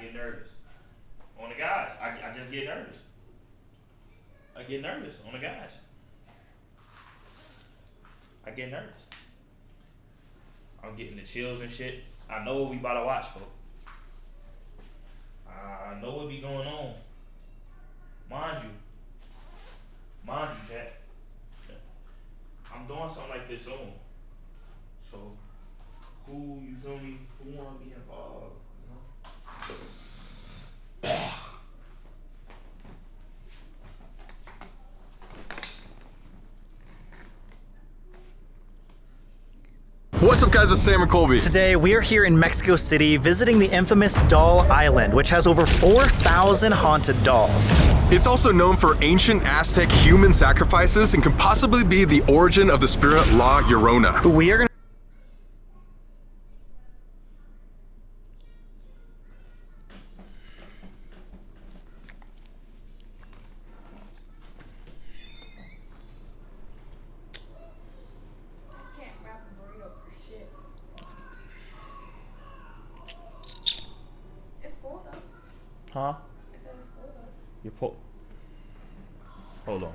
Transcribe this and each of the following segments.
get nervous. On the guys, I just get nervous. I get nervous on the guys. I get nervous. I'm getting the chills and shit. I know what we about to watch for. I know what be going on. Mind you, chat. I'm doing something like this soon. So, who, you feel me, who wanna be involved, you know? What's up guys, it's Sam and Colby. Today we are here in Mexico City visiting the infamous Doll Island, which has over 4,000 haunted dolls. It's also known for ancient Aztec human sacrifices and can possibly be the origin of the spirit La Llorona. We are gonna Huh? I said it's cool though. You pull. Hold on.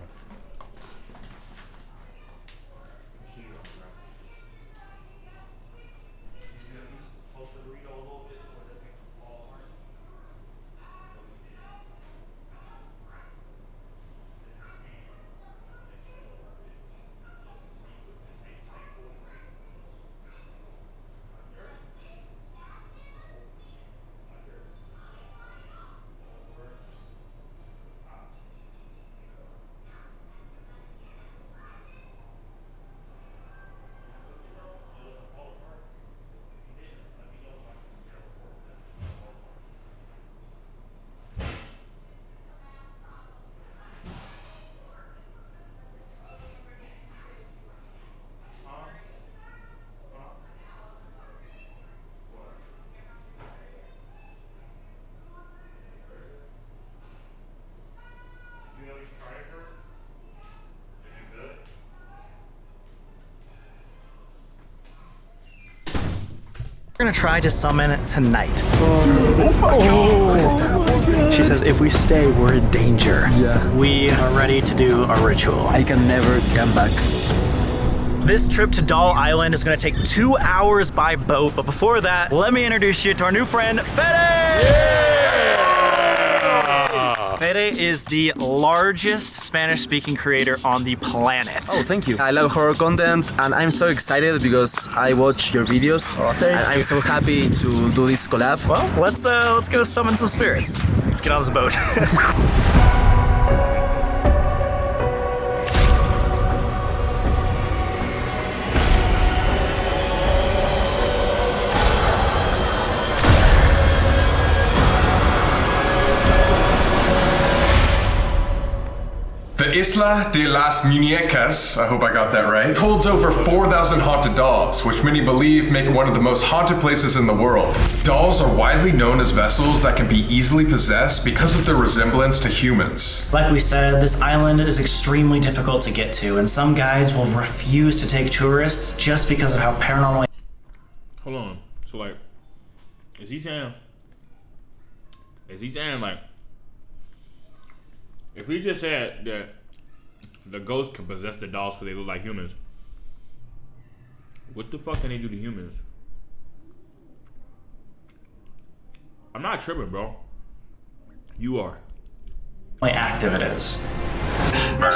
We're gonna try to summon tonight. Oh. She says if we stay, we're in danger. Yeah. We are ready to do our ritual. I can never come back. This trip to Doll Island is gonna take 2 hours by boat, but before that, let me introduce you to our new friend, Fede! Yeah! Fede is the largest Spanish-speaking creator on the planet. Oh, thank you. I love horror content and I'm so excited because I watch your videos and I'm so happy to do this collab. Well, let's go summon some spirits. Let's get on this boat. The Isla de las Muñecas, I hope I got that right, holds over 4,000 haunted dolls, which many believe make it one of the most haunted places in the world. Dolls are widely known as vessels that can be easily possessed because of their resemblance to humans. Like we said, this island is extremely difficult to get to, and some guides will refuse to take tourists just because of how paranormal. Hold on. So like, is he saying like, if we just said that the ghosts can possess the dolls because they look like humans, what the fuck can they do to humans? I'm not tripping, bro. You are. How active it is.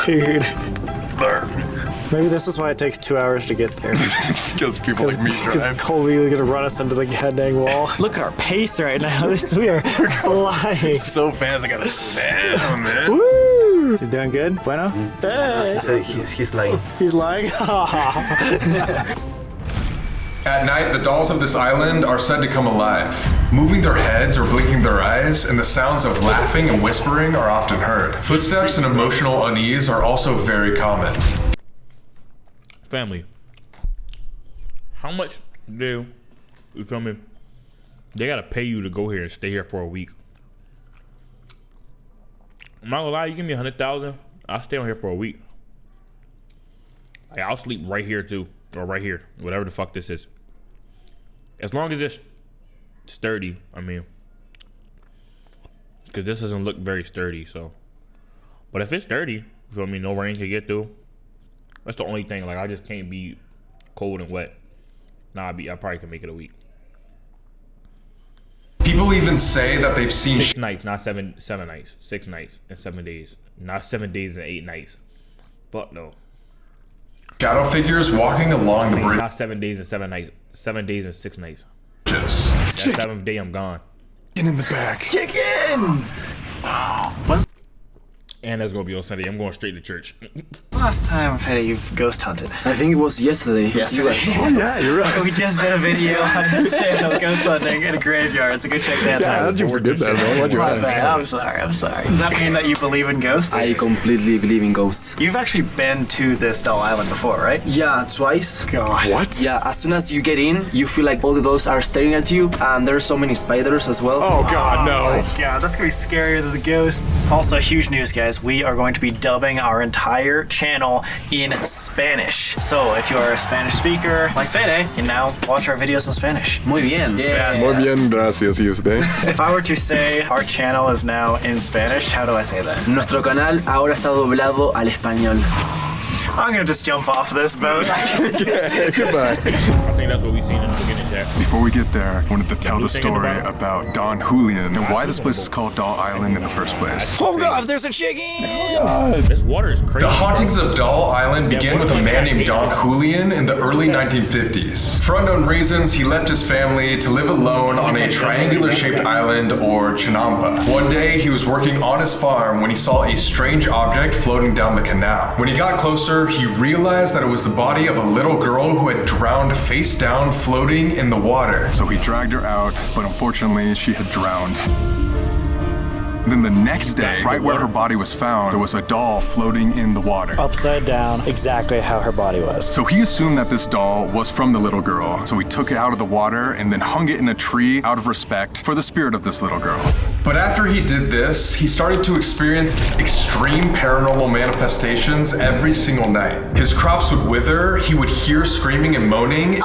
Dude. Maybe this is why it takes 2 hours to get there. Because people like me Because drive. Colby is gonna run us into the goddamn wall. Look at our pace right now. We are flying. So fast, I gotta slow down, man. Woo! Is he doing good? Bueno? Hey. He's lying. He's lying? At night, the dolls of this island are said to come alive. Moving their heads or blinking their eyes, and the sounds of laughing and whispering are often heard. Footsteps and emotional unease are also very common. Family. How much do you feel me? They gotta pay you to go here and stay here for a week. I'm not gonna lie, you give me 100,000, I'll stay on here for a week. Like, I'll sleep right here too, or right here, whatever the fuck this is. As long as it's sturdy, I mean, because this doesn't look very sturdy. So, but if it's sturdy, you feel me? No rain can get through. That's the only thing. Like I just can't be cold and wet. Nah, I probably can make it a week. People even say that they've seen 6 nights, not seven nights. 6 nights and 7 days. Not 7 days and 8 nights. Fuck no. shadow figures walking along the bridge. Not 7 days and 7 nights. 7 days and 6 nights. That 7th day I'm gone. in the back. Chickens! And that's gonna be on Sunday. I'm going straight to church. Last time, Fede, you've ghost hunted. I think it was yesterday. Oh Yeah, you're right. We just did a video on this channel, ghost hunting in a graveyard, so go check that Yeah, how out. did you forget that, man? Why'd you My ask? bad. I'm sorry. Does that mean that you believe in ghosts? I completely believe in ghosts. You've actually been to this doll island before, right? Yeah, twice. God. What? Yeah, as soon as you get in, you feel like all the dolls are staring at you, and there's so many spiders as well. Oh God, no. God, that's gonna be scarier than the ghosts. Also, huge news, guys. We are going to be dubbing our entire channel in Spanish. So if you're a Spanish speaker like Fede, you can now watch our videos in Spanish. Muy bien. Yes. Muy bien, gracias, usted. If I were to say our channel is now in Spanish, how do I say that? Nuestro canal ahora está doblado al español. I'm gonna just jump off this boat. Goodbye. I think that's what we seen in the beginning, Jack. Before we get there, I wanted to tell blue the thing in the story bottom? about Don Julian and why this place is called Doll Island in the first place. Oh God, there's a chicken! This water is crazy. The hauntings of Doll Island began with a man named Don Julian in the early 1950s. For unknown reasons, he left his family to live alone on a triangular-shaped island, or Chinampa. One day, he was working on his farm when he saw a strange object floating down the canal. When he got closer, he realized that it was the body of a little girl who had drowned face down, floating in the water. So he dragged her out, but unfortunately, she had drowned. Then the next day, right where her body was found, there was a doll floating in the water. Upside down, exactly how her body was. So he assumed that this doll was from the little girl. So he took it out of the water and then hung it in a tree out of respect for the spirit of this little girl. But after he did this, he started to experience extreme paranormal manifestations every single night. His crops would wither, he would hear screaming and moaning,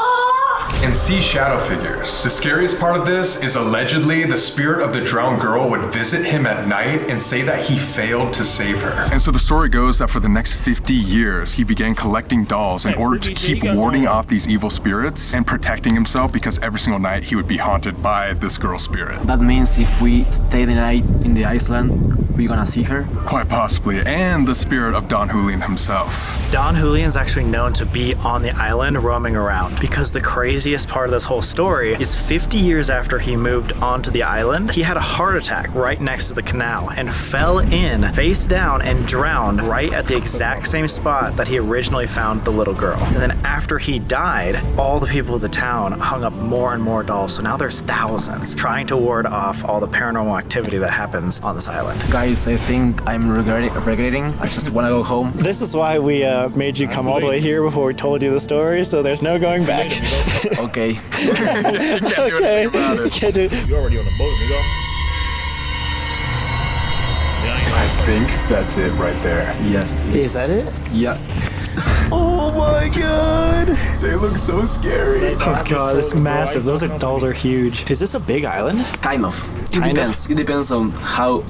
and see shadow figures. The scariest part of this is allegedly the spirit of the drowned girl would visit him at night and say that he failed to save her. And so the story goes that for the next 50 years, he began collecting dolls in order to keep warding off these evil spirits and protecting himself, because every single night he would be haunted by this girl's spirit. That means if we stay the night in the island, we're gonna see her. Quite possibly, and the spirit of Don Julian himself. Don Julian's actually known to be on the island roaming around, because the craziest part of this whole story is 50 years after he moved onto the island, he had a heart attack right next to the canal and fell in face down and drowned right at the exact same spot that he originally found the little girl. And then after he died, all the people of the town hung up more and more dolls, so now there's thousands trying to ward off all the paranormal activity that happens on this island. Guys, I think I'm regretting. I just wanna go home. This is why we made you come all the way here before we told you the story, so there's no going back. Okay. Okay. Can't do it. You already on the boat, nigga. I think that's it right there. Yes. Is that it? Yeah. Oh my god! They look so scary. Oh god, it's massive. Those dolls are huge. Is this a big island? Kind of. It depends. It depends on how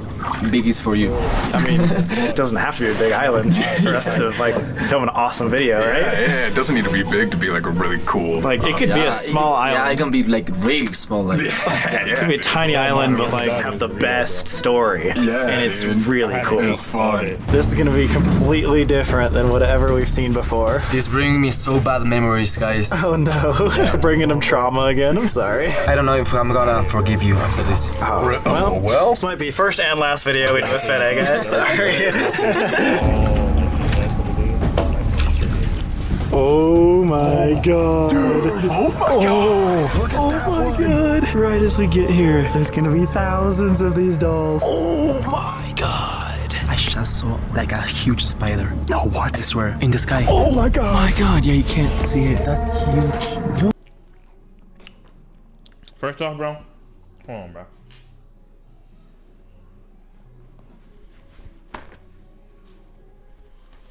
big is for you. I mean, it doesn't have to be a big island for us to like film an awesome video, right? Yeah, it doesn't need to be big to be like a really cool. Like it could be a small Yeah, it island. can be like really small. Like It could be a tiny island, but like have the best story. Yeah, and it's dude. really cool. It's fun. This is gonna be completely different than whatever we've seen before. this brings me so bad memories, guys. Oh no, bringing them trauma again. I'm sorry. I don't know if I'm gonna forgive you after this. Well, This might be first and last video we do with Fede, guys. Sorry. Oh my god. Oh my God. Look at that one. God. Right as we get here, there's gonna be thousands of these dolls. Oh my God. I just saw like a huge spider. No, what? I swear, in the sky. Oh my God. Oh my god, yeah, you can't see it. That's huge. First off, bro. Come on, bro.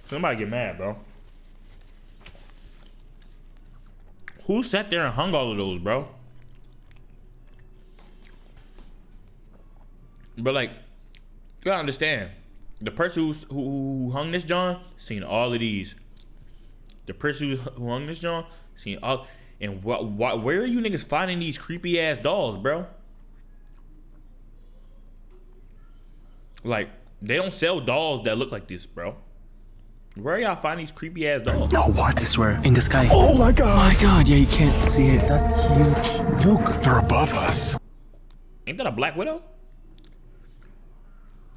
Somebody get mad, bro. Who sat there and hung all of those, bro? But like, You gotta understand. The person who hung this John seen all of these. The person who hung this John seen all. And where are you niggas finding these creepy ass dolls, bro? Like, they don't sell dolls that look like this, bro. Where are y'all finding these creepy ass dolls? No, what? I swear. In the sky. Oh my god. Oh my god, yeah, you can't see it. That's huge. Look, they're above us. Ain't that a Black Widow?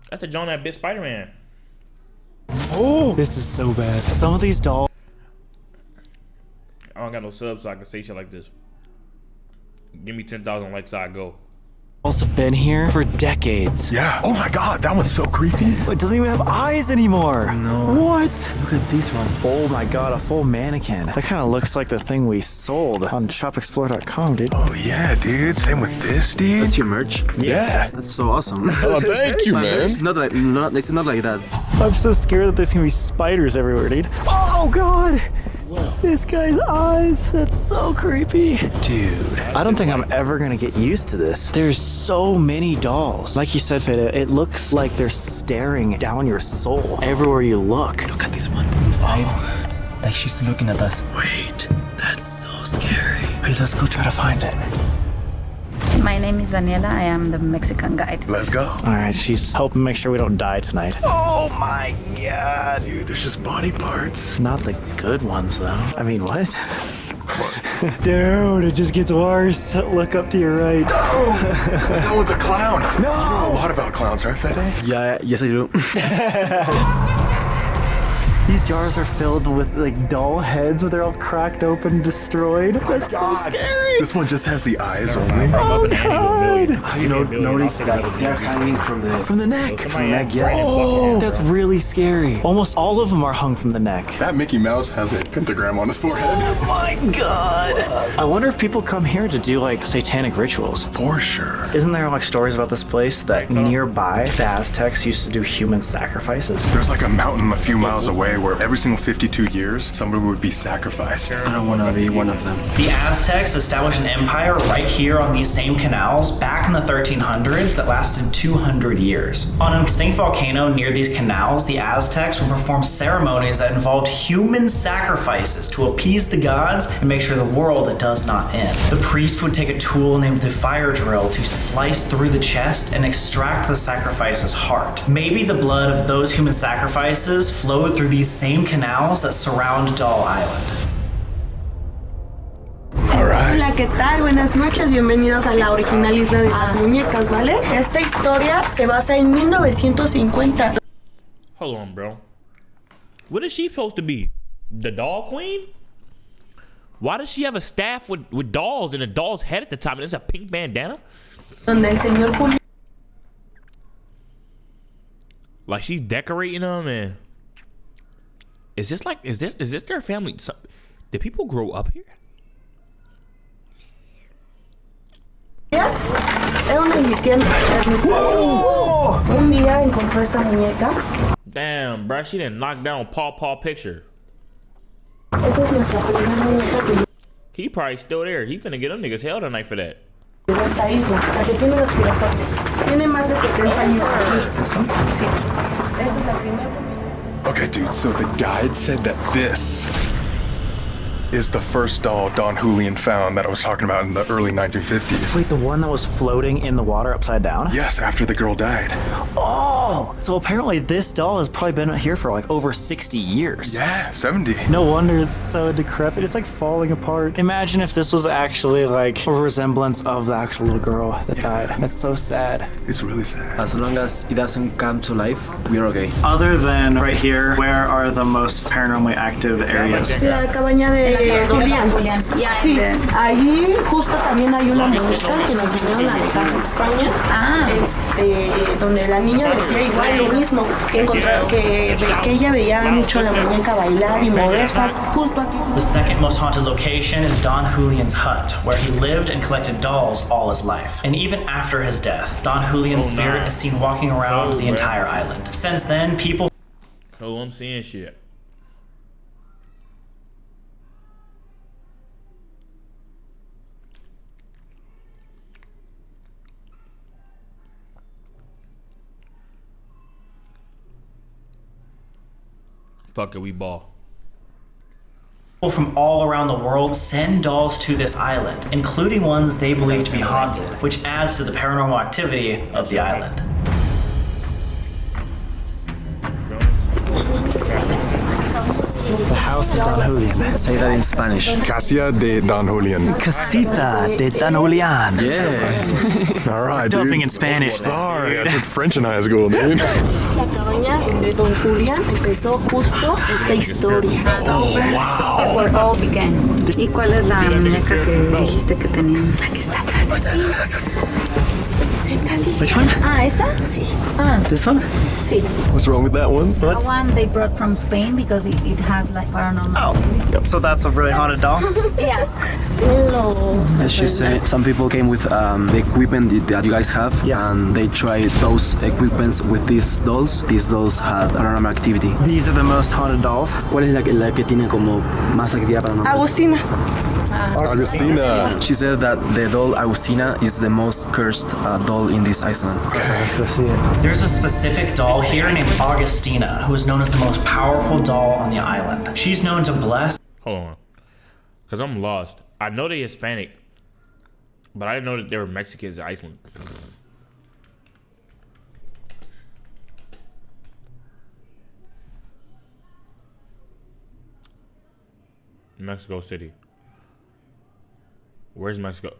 That's the John that bit Spider-Man. Oh, this is so bad. Some of these dolls. I don't got no subs so I can say shit like this. Give me 10,000 likes so I go. Have been here for decades. Yeah. Oh my god, that one's so creepy. It doesn't even have eyes anymore. No. What? Look at this one. Oh my god, a full mannequin. That kind of looks like the thing we sold on shopexplore.com, dude. Oh yeah, dude. Same with this, dude. That's your merch? Yeah. That's so awesome. Oh, thank you, man. It's not like that. I'm so scared that there's gonna be spiders everywhere, dude. Oh god! This guy's eyes. That's so creepy. Dude, I don't think I'm ever gonna get used to this. There's so many dolls. Like you said, Fede, it looks like they're staring down your soul everywhere you look. Look at this one inside. Like she's looking at us. Wait, that's so scary. Wait, let's go try to find it. My name is Daniela. I am the Mexican guide. Let's go. All right, she's helping make sure we don't die tonight. Oh my god. Dude, there's just body parts. Not the good ones, though. I mean, what? Dude, it just gets worse. Look up to your right. That one's a clown. No! You know a lot about clowns, right, Fede? Yeah, yes I do. These jars are filled with like doll heads, but they're all cracked open and destroyed. That's so scary. This one just has the eyes only. Oh god! You know, notice that they're hanging from the neck. From the neck, yeah. Oh, that's really scary. Almost all of them are hung from the neck. That Mickey Mouse has a pentagram on his forehead. Oh my god! I wonder if people come here to do like satanic rituals. For sure. Isn't there like stories about this place that nearby the Aztecs used to do human sacrifices? There's like a mountain a few miles away where every single 52 years, somebody would be sacrificed. I don't want to be one of them. The Aztecs established an empire right here on these same canals back in the 1300s that lasted 200 years. On an extinct volcano near these canals, the Aztecs would perform ceremonies that involved human sacrifices to appease the gods and make sure the world does not end. The priest would take a tool named the fire drill to slice through the chest and extract the sacrifice's heart. Maybe the blood of those human sacrifices flowed through these same canals that surround Doll Island. Hola, ¿qué tal? Buenas noches, bienvenidos a la original Isla de las Muñecas, ¿vale? Esta historia se basa en 1950. Hold on, bro. What is she supposed to be? The doll queen? Why does she have a staff with dolls and a doll's head at the top and it's a pink bandana? Donde el señor Julio. Like she's decorating them and is this their family? Did people grow up here? Era una tienda. Un día encontró esta muñeca. Damn, bro, she didn't knock down Paw picture. Esta es nuestra primera muñeca que He probably still there. He finna get them niggas hell tonight for that. llegó a esta isla, la que tiene los girasoles. Tiene más de 70 años aquí. Sí. Esa es la primera. Okay, dude, so the guide said that this is the first doll Don Julian found that I was talking about in the early 1950s. Wait, the one that was floating in the water upside down? Yes, after the girl died. Oh! So apparently this doll has probably been here for like over 60 years. Yeah, 70. No wonder it's so decrepit. It's like falling apart. Imagine if this was actually like a resemblance of the actual little girl that died. That's so sad. It's really sad. As long as it doesn't come to life, we're okay. Other than right here, where are the most paranormally active areas? La cabaña de Julián. Sí, allí justo también hay una muñeca que nos vinieron a dejar de España. Donde la niña decía igual lo mismo, que ella veía mucho a la muñeca bailar y moverse justo aquí. The second most haunted location is Don Julian's hut, where he lived and collected dolls all his life. And even after his death, Don Julian's spirit is seen walking around the entire island. Since then, people... Oh, I'm seeing shit. Fuck it, we ball. People from all around the world send dolls to this island, including ones they believe to be haunted, which adds to the paranormal activity of the island. The house of Don Julian. Say that in Spanish. Casa de Don Julian. Casita de Don Julian. Yeah. All right, dude. Dumping in Spanish. Sorry, I took French in high school, dude. La cabaña donde Don Julián empezó justo esta historia. Where all began. ¿Y cuál es la muñeca que dijiste que tenían? La que está atrás de ti. Which one? Ah, ¿esa? Sí. Ah, This one? sí. What's wrong with that one? The one they brought from Spain because it has like paranormal. Oh, so that's a really haunted doll? Yeah. As she said, some people came with the equipment that you guys have, and they tried those equipments with these dolls. These dolls had paranormal activity. These are the most haunted dolls. ¿Cuál es la que tiene como más actividad paranormal? Agustina. Augustina. She said that the doll Agustina is the most cursed doll in this island. Let's go see it. There's a specific doll here named Augustina, who is known as the most powerful doll on the island. She's known to bless. Hold on. Because I'm lost. I know they're Hispanic, but I didn't know that they were Mexicans in Iceland. Mexico City. Where's Mexico?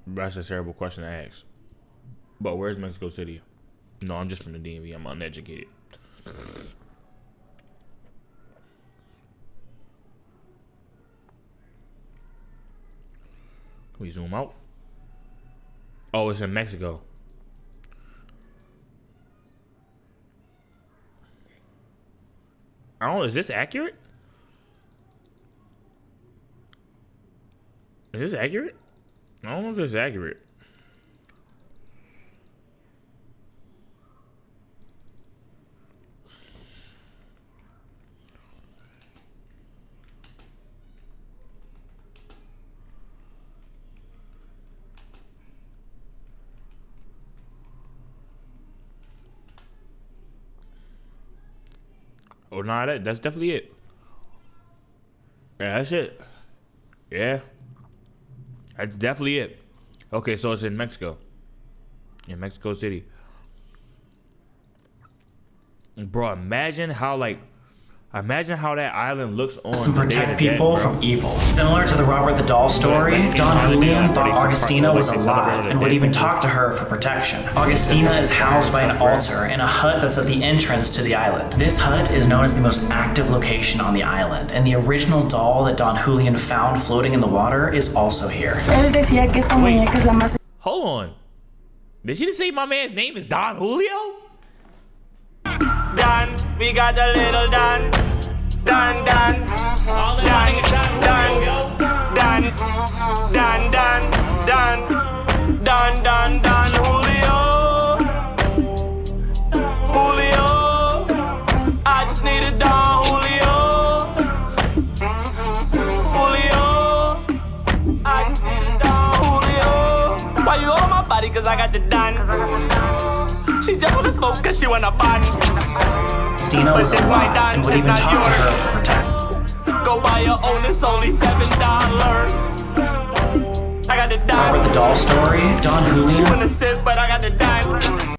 That's a terrible question to ask. But where's Mexico City? No, I'm just from the DMV. I'm uneducated. Can we zoom out? Oh, it's in Mexico. I don't know. Is this accurate? Is this accurate? I don't know if this is accurate. Oh, nah, that's definitely it. Yeah, that's it. Yeah. That's definitely it. Okay, so it's in Mexico. In Mexico City. Bro, imagine how that island looks on To protect people from evil. Similar to the Robert the Doll story, Don Julian thought Augustina was alive and would even talk to her for protection. Augustina is housed by an altar in a hut that's at the entrance to the island. This hut is known as the most active location on the island, and the original doll that Don Julian found floating in the water is also here. Él decía que esta muñeca es la más. Hold on. Did she just say my man's name is Don Julio? Don, we got a little Don. Don, Don, Don, Don, Don, Don, Don, Don, Don, Don, Julio, Julio. I just need a Don, Julio, Julio. I just need a Don, Julio. Why you on my body? Cause I got the Don. She just wanna smoke cause she wanna bun. Augustina was alive and would even talk to her for protection. Go buy your own, it's only $7. I got the dime. Robert the Doll story, Don She Julian wanna sip, but I got the dime.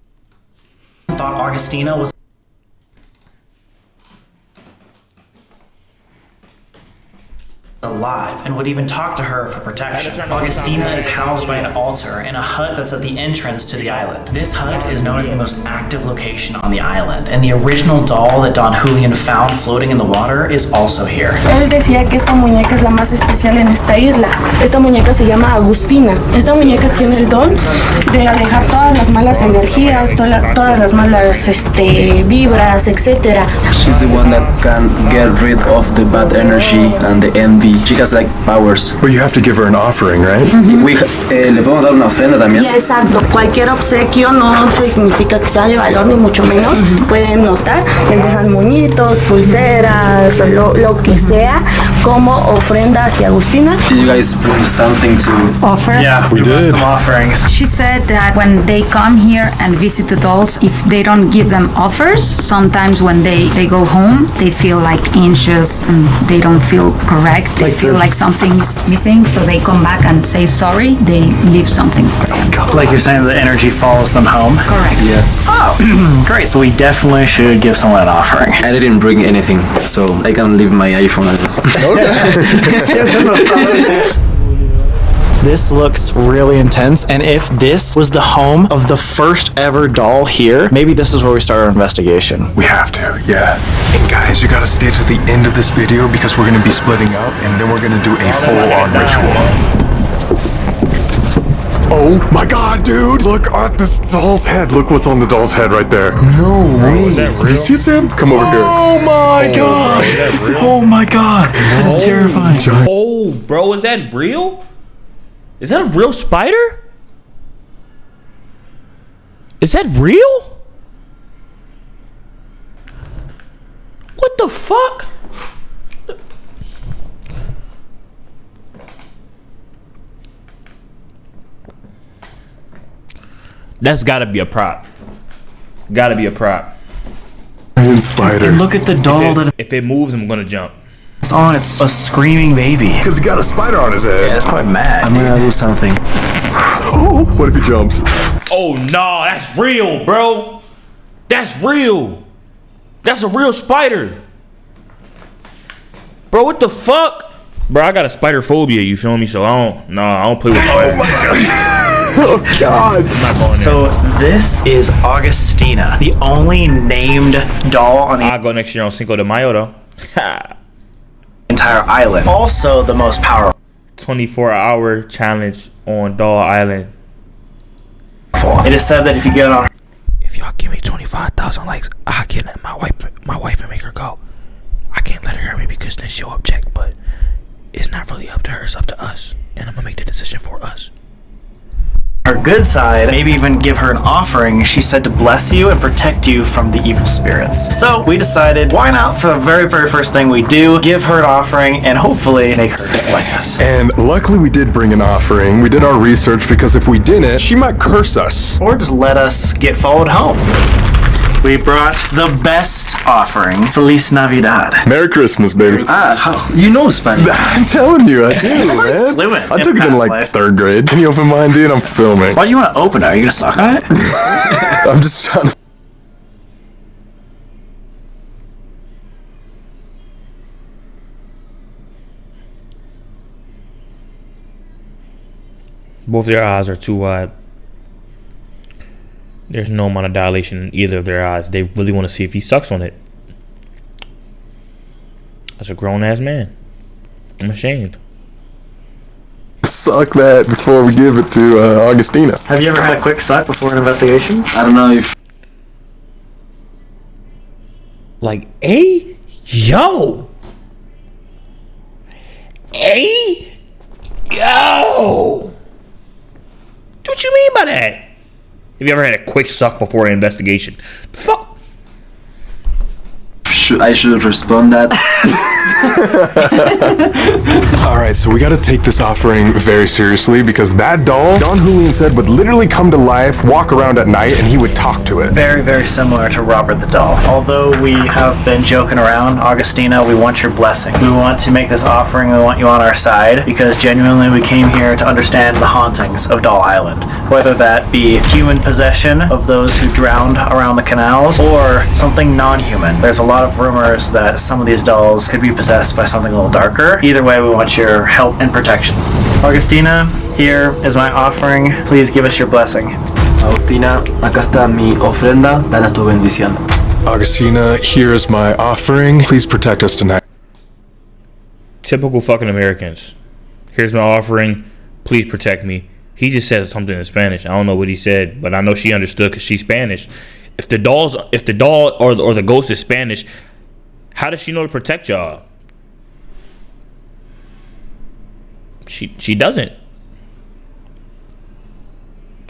thought Augustina was alive and would even talk to her for protection. Augustina is housed by an altar in a hut that's at the entrance to the island. This hut is known as the most active location on the island, and the original doll that Don Julian found floating in the water is also here. Él decía que esta muñeca es la más especial en esta isla. Esta muñeca se llama Agustina. Esta muñeca tiene el don de alejar todas las malas energías, todas las malas vibras, etc. She's the one that can get rid of the bad energy and the envy. She has like powers. Well, you have to give her an offering, right? Le podemos dar una ofrenda también. Ya, exacto. Cualquier obsequio no significa que sea de valor, ni mucho menos. Pueden notar, les dejan moñitos, pulseras, lo que sea, como ofrenda hacia Agustina. Did you guys bring something to Offer? Yeah, we did. did some offerings. She said that when they come here and visit the dolls, if they don't give them offers, sometimes when they go home, they feel like anxious and they don't feel correct. They feel like something's missing, so they come back and say sorry. They leave something for them. Like you're saying, the energy follows them home. Correct. Yes. Oh, great. So we definitely should give someone an offering. I didn't bring anything, so I can leave my iPhone. This looks really intense, and if this was the home of the first ever doll here, maybe this is where we start our investigation. We have to, yeah. And guys, you gotta stay to the end of this video because we're gonna be splitting up and then we're gonna do a full-on ritual. Oh my god, dude! Look at this doll's head. Look what's on the doll's head right there. No way. Did you see it, Sam? Come over here. Oh my god! Oh my god! That's terrifying. Oh, bro, is that real? Is that a real spider? Is that real? What the fuck? That's gotta be a prop. Gotta be a prop. Spider. And look at the doll that If it moves, I'm gonna jump. it's on. It's a screaming baby. Because he got a spider on his head. That's probably mad. I'm gonna do something. Oh, what if he jumps? Oh no, that's real, bro. That's real. That's a real spider. Bro, what the fuck? Bro, I got a spider phobia, you feel me? So I don't play with spiders. Oh god. I'm not going there. So this is Augustina, the only named doll on the I'll go next year on Cinco de Mayo though. entire island. Also the most powerful. 24-hour challenge on Doll Island. It is said that if you get on, If y'all give me 25,000 likes, I can let my wife and make her go. I can't let her hear me because then she'll object, but it's not really up to her, it's up to us. And I'm gonna make the decision for us. her good side, maybe even give her an offering, she said to bless you and protect you from the evil spirits. So we decided, why not, for the very, very first thing we do, give her an offering and hopefully make her like us. And luckily we did bring an offering. We did our research because if we didn't, she might curse us. Or just let us get followed home. We brought the best offering, Feliz Navidad. Merry Christmas, baby. You know Spanish. I'm telling you, I do, man. fluent I in took it in past like life. 3rd grade. Can you open mine, dude? I'm filming. Why do you want to open it? Are you going to suck on it? I'm just trying to. Both their eyes are too wide. There's no amount of dilation in either of their eyes. They really want to see if he sucks on it. That's a grown-ass man. I'm ashamed. Suck that before we give it to Augustina. Have you ever had a quick suck before an investigation? I don't know if Like, hey, yo. Hey, yo. What you mean by that? Have you ever had a quick suck before an investigation? Fuck. I should respond that. Alright, so we gotta take this offering very seriously because that doll, Don Julian said, would literally come to life, walk around at night, and he would talk to it. Very, very similar to Robert the Doll. Although we have been joking around, Augustina, we want your blessing. We want to make this offering, we want you on our side, because genuinely we came here to understand the hauntings of Doll Island. Whether that be human possession of those who drowned around the canals, or something non-human. There's a lot of rumors that some of these dolls could be possessed by something a little darker. Either way, we want your help and protection. Augustina, here is my offering. Please give us your blessing. Agustina, acá está mi ofrenda, dale tu bendición. Augustina, here is my offering. Please protect us tonight. Typical fucking Americans. Here's my offering. Please protect me. He just said something in Spanish. I don't know what he said, but I know she understood because she's Spanish. If the doll or the ghost is Spanish, how does she know to protect y'all? She doesn't.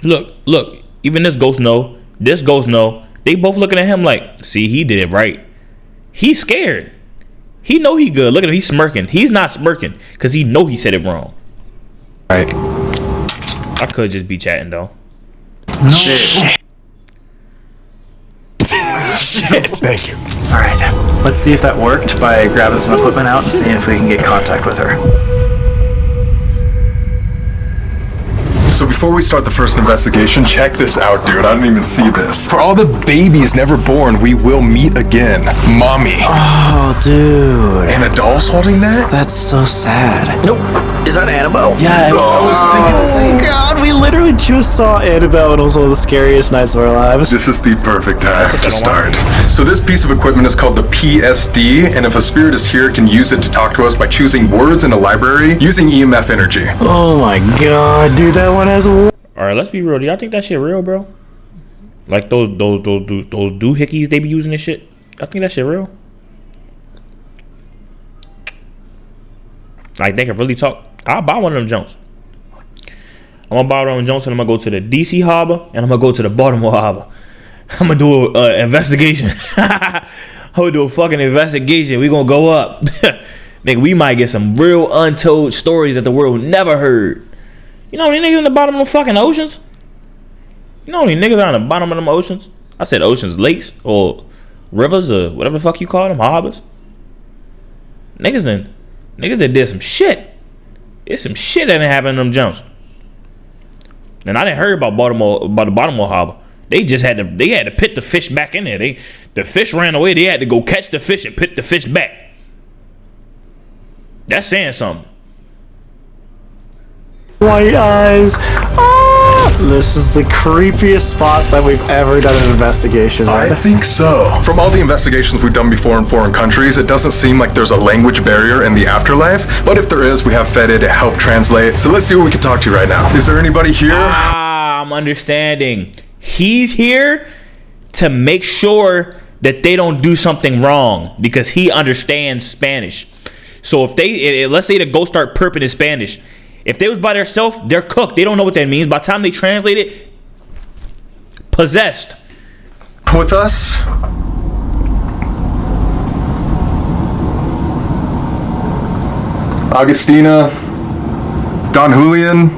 Look. Even this ghost know. This ghost know. They both looking at him like, see, he did it right. He's scared. He know he good. Look at him. He's smirking. He's not smirking because he know he said it wrong. Right. I could just be chatting though. No. Shit. Shit. Thank you. All right, let's see if that worked by grabbing some equipment out and seeing if we can get contact with her. So before we start the first investigation, check this out, dude. I didn't even see this. For all the babies never born, we will meet again. Mommy. Oh, dude. And a doll's holding that? That's so sad. Nope. Is that Annabelle? Yeah, I was thinking the same. God, we literally just saw Annabelle and also the scariest nights of our lives. This is the perfect time to start. So this piece of equipment is called the PSD, and if a spirit is here, it can use it to talk to us by choosing words in a library using EMF energy. Oh my god, dude, that one has a... Alright, let's be real. Do y'all think that shit real, bro? Like those doohickeys they be using this shit? I think that shit real. Like they can really talk. I'll buy one of them Jones. I'm gonna buy one of them Jones and I'm gonna go to the DC harbor and I'm gonna go to the Baltimore harbor. I'm gonna do an investigation. I'm gonna do a fucking investigation. We gonna go up. Nigga, we might get some real untold stories that the world never heard. You know how many niggas in the bottom of the fucking oceans? You know how many niggas are on the bottom of them oceans? I said oceans, lakes, or rivers, or whatever the fuck you call them, harbors. Niggas that did some shit. It's some shit that didn't happen in them jumps. And I didn't hear about the Baltimore harbor. They just had to put the fish back in there. The fish ran away. They had to go catch the fish and put the fish back. That's saying something. White eyes. Ah! This is the creepiest spot that we've ever done an investigation. I think so. From all the investigations we've done before in foreign countries, it doesn't seem like there's a language barrier in the afterlife. But if there is, we have Fede to help translate. So let's see what we can talk to you right now. Is there anybody here? Ah, I'm understanding. He's here to make sure that they don't do something wrong because he understands Spanish. So if let's say the ghost start perping in Spanish. If they was by themselves, they're cooked. They don't know what that means. By the time they translate it, possessed. With us? Augustina, Don Julian,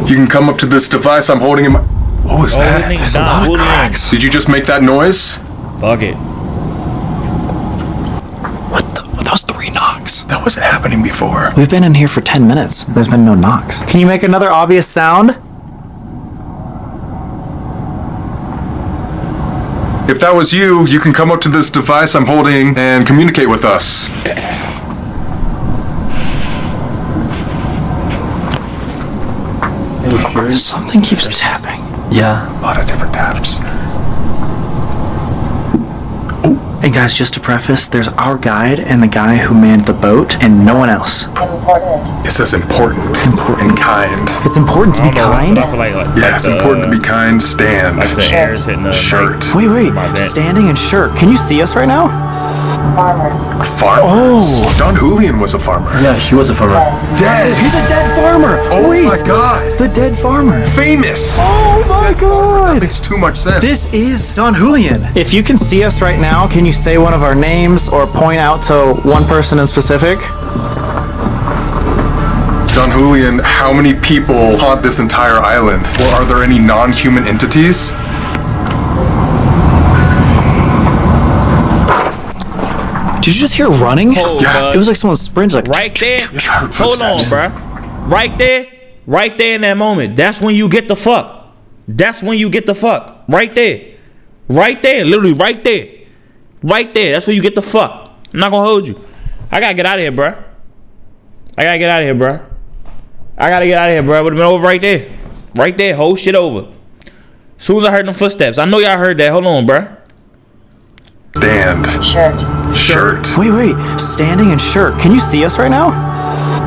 you can come up to this device I'm holding in my... What was that? There's a lot of cracks. Did you just make that noise? Fuck it. That was 3 knocks. That wasn't happening before. We've been in here for 10 minutes. There's been no knocks. Can you make another obvious sound? If that was you, you can come up to this device I'm holding and communicate with us. Something keeps tapping. Yeah. A lot of different taps. And guys, just to preface, there's our guide and the guy who manned the boat and no one else. It says important. Important. And kind. It's important to be kind? Yeah, it's important to be kind. Stand. Like the air is hitting the shirt. Wait. Standing and shirt. Can you see us right now? Farmer. Oh. Don Julian was a farmer. Yeah, he was a farmer. Dead. He's a dead farmer. Oh Wait. my god. The dead farmer. Famous. Oh my god. That makes too much sense. This is Don Julian. If you can see us right now, can you say one of our names or point out to one person in specific? Don Julian, how many people haunt this entire island? Or are there any non-human entities? Did you just hear running? Yeah. It was like someone sprinted like right there. Hold on, bruh. Right there in that moment. That's when you get the fuck. Right there. Literally right there. That's when you get the fuck. I'm not gonna hold you. I gotta get out of here, bruh. I gotta get out of here, bruh. Would've been over right there. Whole shit over. As soon as I heard them footsteps. I know y'all heard that. Hold on, bruh. Stand. Shirt. Wait. Standing and shirt. Can you see us right now?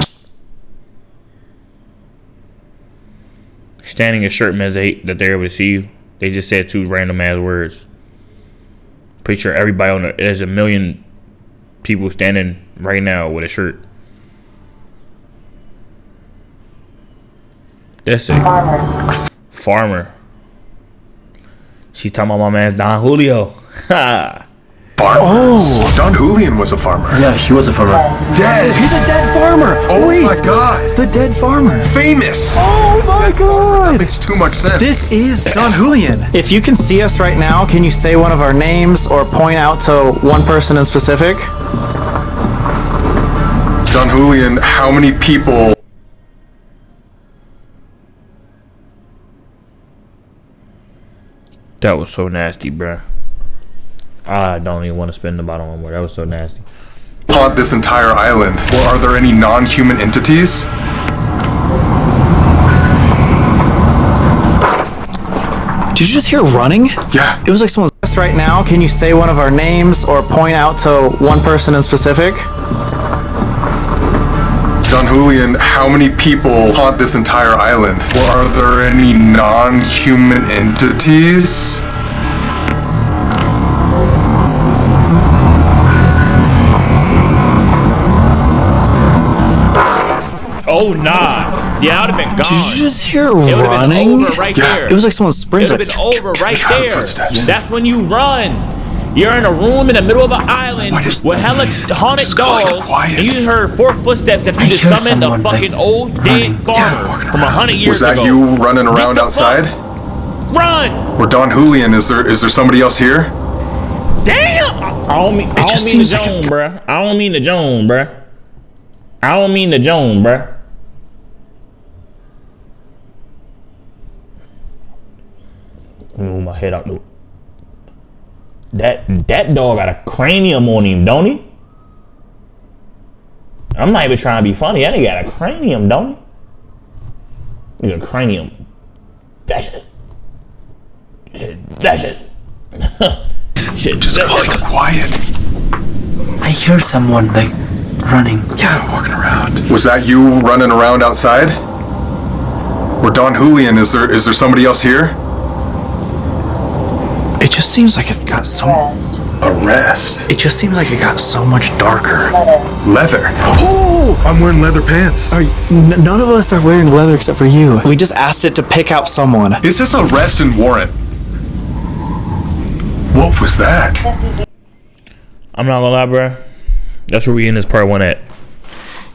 Standing in shirt means that they're able to see you. They just said 2 random ass words. Pretty sure everybody there's a million people standing right now with a shirt. That's it. Farmer. She's talking about my man's Don Julio. Ha. Farmers. Oh. Don Julian was a farmer. Yeah, he was a farmer. Dead. He's a dead farmer. Oh Wait, my god. the dead farmer. Famous. Oh my god. That makes too much sense. This is Don Julian. If you can see us right now, can you say one of our names or point out to one person in specific? Don Julian, how many people? That was so nasty, bruh. I don't even want to spend the bottle anymore. That was so nasty. Haunt this entire island? Or are there any non-human entities? Did you just hear running? Yeah. It was like someone's right now. Can you say one of our names or point out to one person in specific? Don Julian, how many people haunt this entire island? Or are there any non-human entities? Oh nah. Yeah, I would have been gone. Did you just hear It would have running? been over right there. It was like someone's springs. It would have been over right there. Footsteps. That's when you run. You're in a room in the middle of an island with hella haunted dolls, quiet. and you just heard 4 footsteps that you just hear summoned a someone, fucking like, old running. dead farmer from 100 years Was that ago. you running around the outside? fuck. Run! Or Don Julian, is there somebody else here? Damn! I don't mean the Joan, bruh. I don't mean the Joan, bruh. I don't mean the Joan, bruh. Let me move my head out the way. That dog got a cranium on him, don't he? I'm not even trying to be funny. That nigga got a cranium, don't he? Nigga, cranium. That's it. That's it. Shit, Just quiet. I hear someone like running. Yeah, walking around. Was that you running around outside? Or Don Julian, is there somebody else here? It just seems like it got so. Arrest. It just seems like it got so much darker. Leather. Oh! I'm wearing leather pants. None of us are wearing leather except for you. We just asked it to pick out someone. Is this arrest and warrant? What was that? I'm not gonna lie, bro. That's where we in this part 1 at.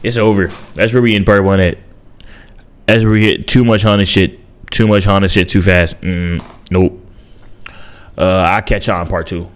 It's over. That's where we in part 1 at. That's where we get too much haunted shit. Too much haunted shit too fast. Nope. I'll catch y'all in part 2.